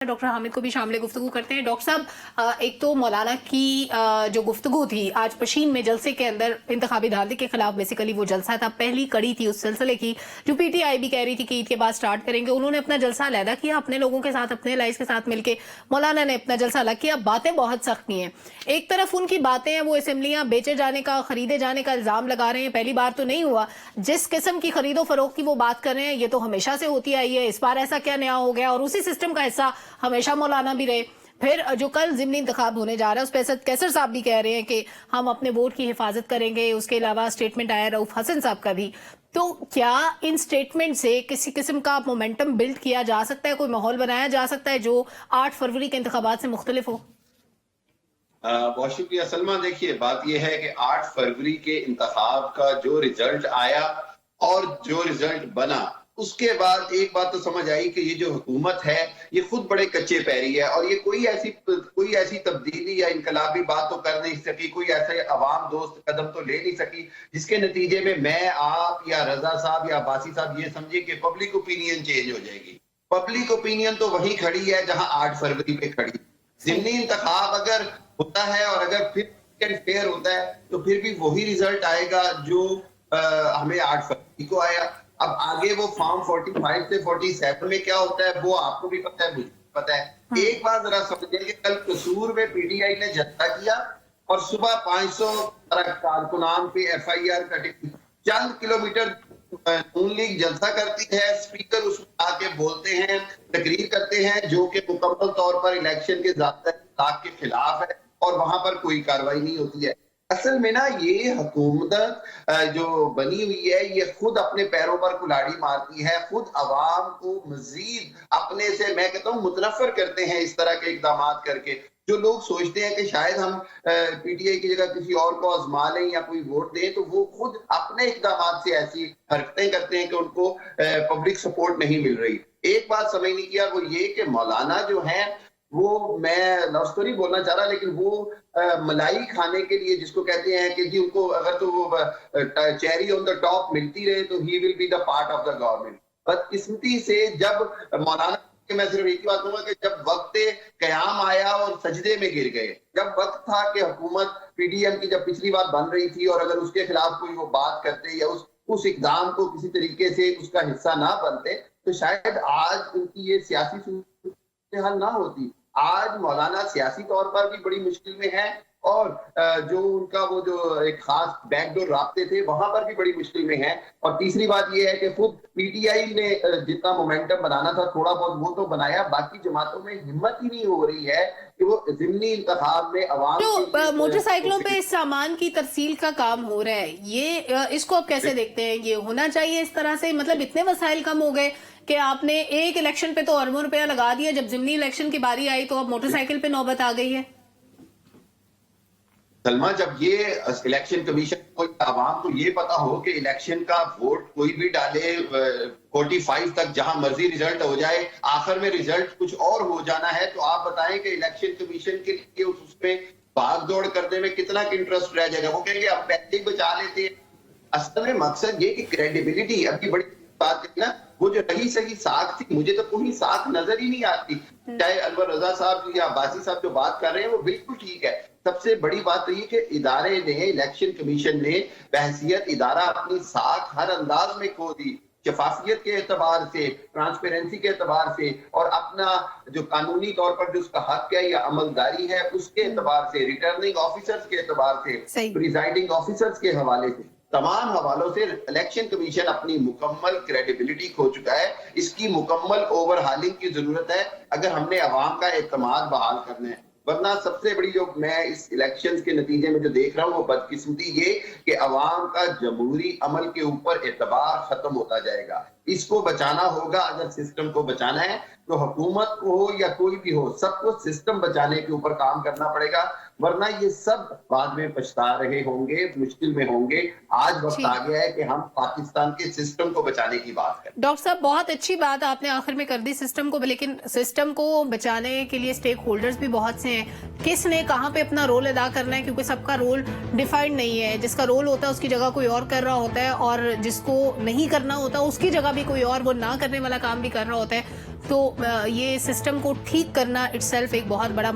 Doctor Hamid को भी शामिल गुफ्तगू करते हैं। डॉक्टर साहब, एक तो मौलाना की जो गुफ्तगू थी आज पशीन में जलसे के अंदर इंतखाबी धांधली के खिलाफ बेसिकली वो जलसा था, पहली कड़ी थी उस सिलसिले की जो पीटीआई भी कह रही थी कि ईद के बाद स्टार्ट करेंगे। उन्होंने अपना जलसा अलहदा किया अपने लोगों के साथ, अपने लाइस के साथ मिलके मौलाना ने अपना जलसा अलग किया। बातें बहुत सख्त की हैं। एक तरफ उनकी बातें हैं, वो असेंबलियां बेचे जाने का, खरीदे जाने का इल्जाम लगा रहे हैं। पहली बार तो नहीं हुआ, जिस किस्म की खरीदो फरोख्त की वो बात कर रहे हैं ये तो हमेशा से होती आई है, इस बार ऐसा क्या नया हो गया? और उसी सिस्टम का हिस्सा हमेशा मौलाना भी रहे। फिर जो कल ज़िमनी इंतखाब होने जा रहा है उस पर कैसर साहब भी कह रहे हैं कि हम अपने वोट की हिफाजत करेंगे। उसके अलावा स्टेटमेंट आया रऊफ हसन साहब का भी। तो क्या इन स्टेटमेंट से किसी किस्म का मोमेंटम बिल्ड किया जा सकता है, कोई माहौल बनाया जा सकता है जो 8 फरवरी के इंतखाबात से मुख्तलिफ हो? बहुत शुक्रिया सलमा। देखिए, बात यह है कि 8 फरवरी के इंतखाब का जो रिजल्ट आया और जो रिजल्ट बना, उसके बाद एक बात तो समझ आई कि ये जो हुकूमत है ये खुद बड़े कच्चे पैरी है और ये कोई ऐसी तब्दीली या इनकलाबी बात तो कर नहीं सकी, कोई ऐसे अवाम दोस्त कदम तो ले नहीं सकी जिसके नतीजे में मैं, आप या रजा साहब या अब्बासी साहब ये समझे कि पब्लिक ओपिनियन चेंज हो जाएगी। पब्लिक ओपिनियन तो वहीं खड़ी है जहां 8 फरवरी पे खड़ी। ज़िमनी इंतखाब अगर होता है और अगर फिर फेयर होता है तो फिर भी वही रिजल्ट आएगा जो हमें 8 फरवरी को आया। अब आगे वो फॉर्म 45 से 47 में क्या होता है वो आपको भी पता है, मुझे पता है। एक बात जरा समझिए कि कल कसूर में पीटीआई ने जत्था किया और सुबह 500 कारकुनान पे एफआईआर कटी। चंद किलोमीटर नून लीग जलसा करती है, स्पीकर उसमें आके बोलते हैं, तकरीर करते हैं जो कि मुकम्मल तौर पर इलेक्शन के ज़ाब्ता के खिलाफ है और वहां पर कोई कार्रवाई नहीं होती है। असल में ना ये हुकूमत जो बनी हुई है ये खुद अपने पैरों पर कुल्हाड़ी मारती है, खुद अवाम को मजीद अपने से मैं कहता हूँ मुतनफर करते हैं इस तरह के इकदाम करके। जो लोग सोचते हैं कि शायद हम पीटीआई की जगह किसी और को आजमा लें या कोई वोट दें, तो वो खुद अपने इकदाम से ऐसी हरकतें करते हैं कि उनको पब्लिक सपोर्ट नहीं मिल रही। एक बात समझ नहीं किया वो ये कि मौलाना जो है वो, मैं लफ्ज तो नहीं बोलना चाह रहा, लेकिन वो मलाई खाने के लिए जिसको कहते हैं कि जी उनको अगर तो वो चेरी ऑन द टॉप मिलती रहे तो he will be the part of the government. बदकिस्मती से जब मौलाना, मैं सिर्फ एक ही बात कहूंगा कि जब वक्त कयाम आया और सजदे में गिर गए, जब वक्त था कि हुकूमत पीडीएम की जब पिछली बार बन रही थी और अगर उसके खिलाफ कोई वो बात करते या उस इकदाम को किसी तरीके से उसका हिस्सा ना बनते तो शायद आज उनकी ये सियासी हल ना होती। आज मौलाना सियासी तौर पर भी बड़ी मुश्किल में है और जो उनका वो जो एक खास बैकडोर रास्ते थे वहां पर भी बड़ी मुश्किल में है। और तीसरी बात ये है कि खुद पीटीआई ने जितना मोमेंटम बनाना था थोड़ा बहुत वो तो बनाया, बाकी जमातों में हिम्मत ही नहीं हो रही है कि वो ज़िमनी इंतखाब में अवाम जो मोटरसाइकिलों पे इस सामान की तरसील का काम हो रहा है, ये इसको आप कैसे देखते हैं? ये होना चाहिए इस तरह से? मतलब इतने वसाइल कम हो गए कि आपने एक इलेक्शन पे तो अरबों रुपया लगा दिया, जब ज़िमनी इलेक्शन की बारी आई तो अब मोटरसाइकिल पे नौबत आ गई है। सलमा, जब ये इलेक्शन कमीशन को, आवाम को ये पता हो कि इलेक्शन का वोट कोई भी डाले 45 तक जहां मर्जी रिजल्ट हो जाए, आखिर में रिजल्ट कुछ और हो जाना है, तो आप बताएं कि इलेक्शन कमीशन के लिए उसमें भाग दौड़ करने में कितना इंटरेस्ट रह जाएगा? वो कहेंगे अब पैसे ही बचा लेते हैं। असल में मकसद ये कि क्रेडिबिलिटी, अभी बड़ी बात है ना, वो जो रही सही साख थी, मुझे तो कोई साख नजर ही नहीं आती। चाहे अनवर रजा साहब या अब्बासी साहब जो बात कर रहे हैं वो बिल्कुल ठीक है। सबसे बड़ी बात तो ये कि इदारे ने, इलेक्शन कमीशन ने बहसियत इदारा अपनी साख हर अंदाज में खो दी। शफाफियत के एतबार से, ट्रांसपेरेंसी के एतबार से और अपना जो कानूनी तौर पर जो उसका हक है या अमलदारी है उसके एतबार से, रिटर्निंग ऑफिसर्स के एतबार से, प्रिजाइडिंग ऑफिसर्स के हवाले से, तमाम हवालों से इलेक्शन कमीशन अपनी मुकम्मल क्रेडिबिलिटी खो चुका है। इसकी मुकम्मल ओवरहालिंग की जरूरत है अगर हमने अवाम का एतमाद बहाल करना है। वरना सबसे बड़ी जो मैं इस इलेक्शन के नतीजे में जो देख रहा हूँ वो बदकिस्मती ये कि अवाम का जमहूरी अमल के ऊपर एतबार खत्म होता जाएगा। इसको बचाना होगा। अगर सिस्टम को बचाना है तो हुकूमत को हो या कोई भी हो, सबको सिस्टम बचाने के ऊपर काम करना पड़ेगा, वरना ये सब बाद में पछता रहे होंगे, मुश्किल में होंगे। आज वक्त आ गया है कि हम पाकिस्तान के सिस्टम को बचाने की बात करें। डॉक्टर साहब, बहुत अच्छी बात आपने आखिर में कर दी सिस्टम को, लेकिन सिस्टम को बचाने के लिए स्टेक होल्डर्स भी बहुत से हैं। किसने कहाँ पे अपना रोल अदा करना है, क्योंकि सबका रोल डिफाइंड नहीं है। जिसका रोल होता है उसकी जगह कोई और कर रहा होता है और जिसको नहीं करना होता उसकी जगह भी कोई और वो ना करने वाला काम भी कर रहा होता है। तो ये सिस्टम को ठीक करना इटसेल्फ एक बहुत बड़ा